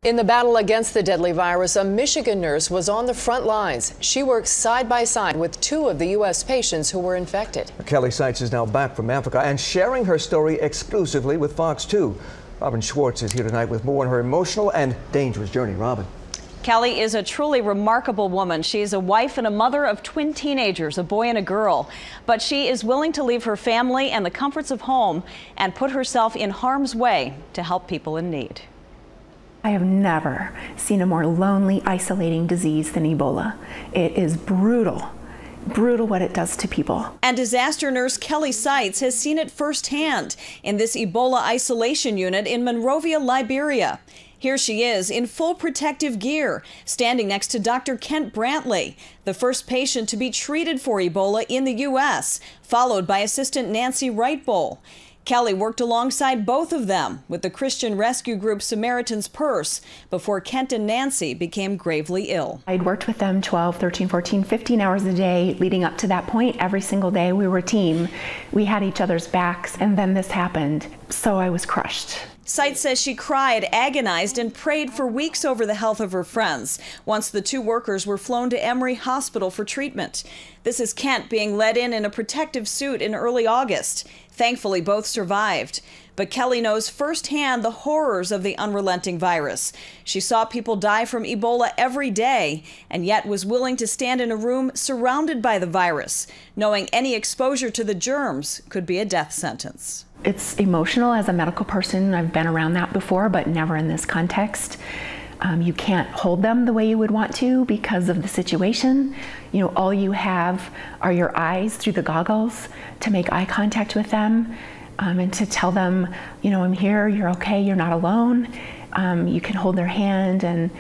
In the battle against the deadly virus, a Michigan nurse was on the front lines. She works side by side with two of the U.S. patients who were infected. Kelly Seitz is now back from Africa and sharing her story exclusively with Fox 2. Robin Schwartz is here tonight with more on her emotional and dangerous journey. Robin. Kelly is a truly remarkable woman. She is a wife and a mother of twin teenagers, a boy and a girl. But she is willing to leave her family and the comforts of home and put herself in harm's way to help people in need. I have never seen a more lonely, isolating disease than Ebola. It is brutal. Brutal what it does to people. And disaster nurse Kelly Seitz has seen it firsthand in this Ebola isolation unit in Monrovia, Liberia. Here she is in full protective gear, standing next to Dr. Kent Brantley, the first patient to be treated for Ebola in the U.S., followed by Assistant Nancy Wrightbowl. Kelly worked alongside both of them with the Christian rescue group Samaritan's Purse before Kent and Nancy became gravely ill. I'd worked with them 12, 13, 14, 15 hours a day leading up to that point. Every single day we were a team. We had each other's backs, and then this happened. So I was crushed. Seitz says she cried, agonized, and prayed for weeks over the health of her friends once the two workers were flown to Emory Hospital for treatment. This is Kent being led in a protective suit in early August. Thankfully, both survived. But Kelly knows firsthand the horrors of the unrelenting virus. She saw people die from Ebola every day, and yet was willing to stand in a room surrounded by the virus, knowing any exposure to the germs could be a death sentence. It's emotional as a medical person. I've been around that before, but never in this context. You can't hold them the way you would want to because of the situation. You know, all you have are your eyes through the goggles to make eye contact with them and to tell them, you know, I'm here, you're okay, you're not alone. You can hold their hand, and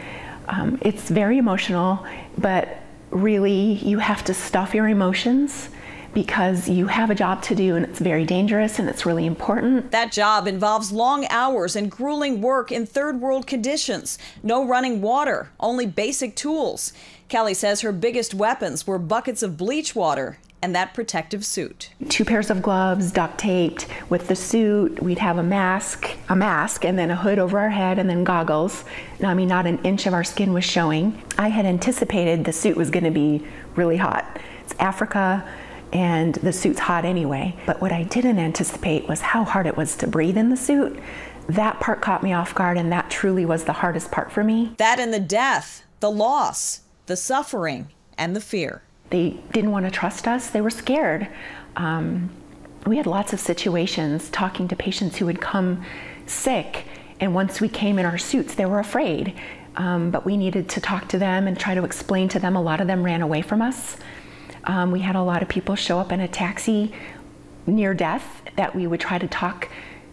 it's very emotional, but really you have to stuff your emotions because you have a job to do, and it's very dangerous and it's really important. That job involves long hours and grueling work in third world conditions. No running water, only basic tools. Kelly says her biggest weapons were buckets of bleach water and that protective suit. 2 pairs of gloves, duct taped. With the suit, we'd have a mask, and then a hood over our head, and then goggles. I mean, not an inch of our skin was showing. I had anticipated the suit was gonna be really hot. It's Africa, and the suit's hot anyway. But what I didn't anticipate was how hard it was to breathe in the suit. That part caught me off guard, and that truly was the hardest part for me. That and the death, the loss, the suffering, and the fear. They didn't want to trust us. They were scared. We had lots of situations talking to patients who would come sick, and once we came in our suits, they were afraid. But we needed to talk to them and try to explain to them. A lot of them ran away from us. We had a lot of people show up in a taxi near death that we would try to talk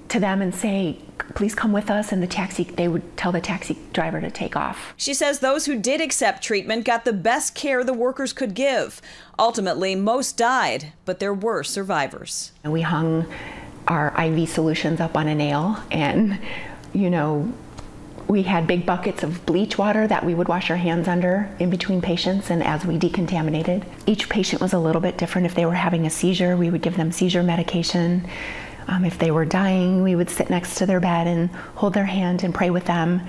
to them and say, please come with us, and they would tell the taxi driver to take off. She says those who did accept treatment got the best care the workers could give. Ultimately, most died, but there were survivors. And we hung our IV solutions up on a nail, and you know, we had big buckets of bleach water that we would wash our hands under in between patients and as we decontaminated. Each patient was a little bit different. If they were having a seizure, we would give them seizure medication. If they were dying, we would sit next to their bed and hold their hand and pray with them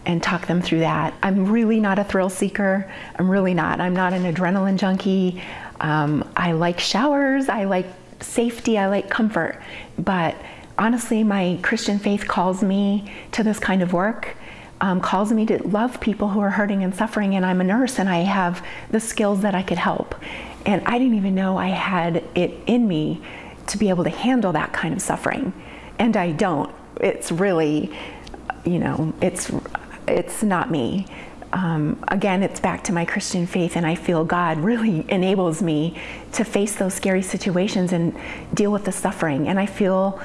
and talk them through that. I'm really not a thrill seeker. I'm really not. I'm not an adrenaline junkie. I like showers, I like safety, I like comfort. But honestly, my Christian faith calls me to this kind of work. Calls me to love people who are hurting and suffering, and I'm a nurse and I have the skills that I could help. And I didn't even know I had it in me to be able to handle that kind of suffering. And I don't. It's really, you know, it's not me. Again, it's back to my Christian faith, and I feel God really enables me to face those scary situations and deal with the suffering. And I feel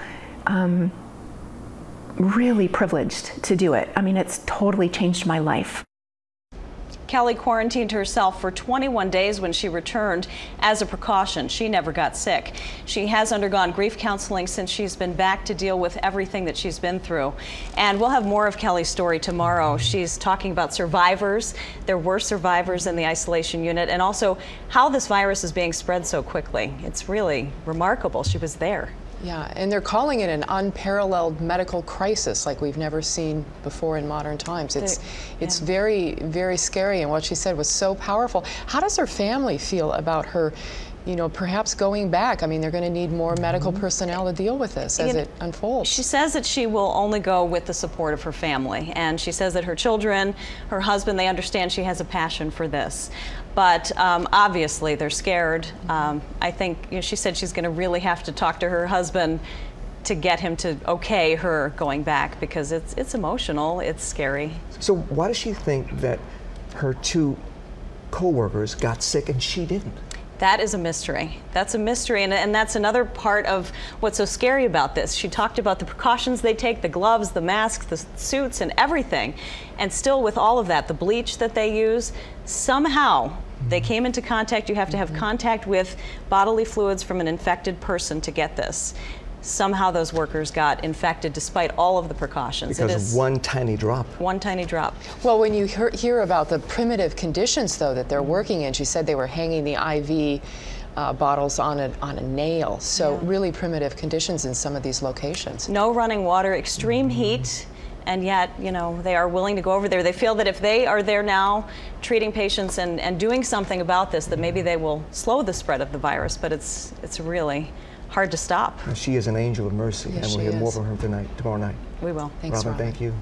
really privileged to do it. I mean, it's totally changed my life. Kelly quarantined herself for 21 days when she returned as a precaution. She never got sick. She has undergone grief counseling since she's been back to deal with everything that she's been through. And we'll have more of Kelly's story tomorrow. She's talking about survivors. There were survivors in the isolation unit, and also how this virus is being spread so quickly. It's really remarkable. She was there. Yeah, and they're calling it an unparalleled medical crisis like we've never seen before in modern times. It's very, very scary, and what she said was so powerful. How does her family feel about her, you know, perhaps going back? I mean, they're going to need more medical personnel to deal with this as it unfolds. She says that she will only go with the support of her family, and she says that her children, her husband, they understand she has a passion for this. But obviously they're scared. I think, you know, she said she's going to really have to talk to her husband to get him to okay her going back, because it's emotional, it's scary. So why does she think that her two co-workers got sick and she didn't? That is a mystery. That's a mystery, and that's another part of what's so scary about this. She talked about the precautions they take, the gloves, the masks, the suits, and everything. And still with all of that, the bleach that they use, somehow they came into contact. You have to have contact with bodily fluids from an infected person to get this. Somehow those workers got infected despite all of the precautions. Because of one tiny drop. One tiny drop. Well, when you hear about the primitive conditions, though, that they're working in, she said they were hanging the IV bottles on a nail. So really primitive conditions in some of these locations. No running water, extreme heat, and yet, you know, they are willing to go over there. They feel that if they are there now treating patients and doing something about this, that maybe they will slow the spread of the virus, but it's really hard to stop. She is an angel of mercy, Yes, and we'll she hear more is. from her tomorrow night. We will. Thanks, Robin, Robin. thank you.